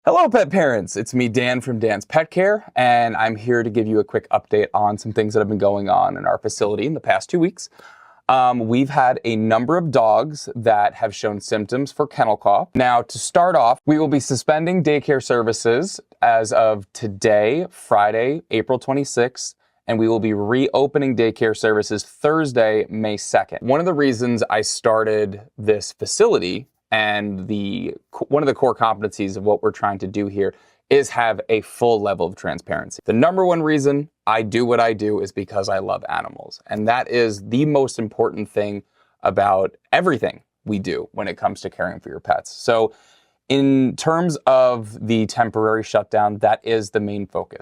Hello, pet parents. It's me, Dan from Dan's Pet Care, and I'm here to give you a quick update on some things that have been going on in our facility in the past 2 weeks. We've had a number of dogs that have shown symptoms for kennel cough. Now, to start off, we will be suspending daycare services as of today, Friday, April 26th, and we will be reopening daycare services Thursday, May 2nd. One of the reasons I started this facility and one of the core competencies of what we're trying to do here is have a full level of transparency. The number one reason I do what I do is because I love animals. And that is the most important thing about everything we do when it comes to caring for your pets. So in terms of the temporary shutdown, that is the main focus.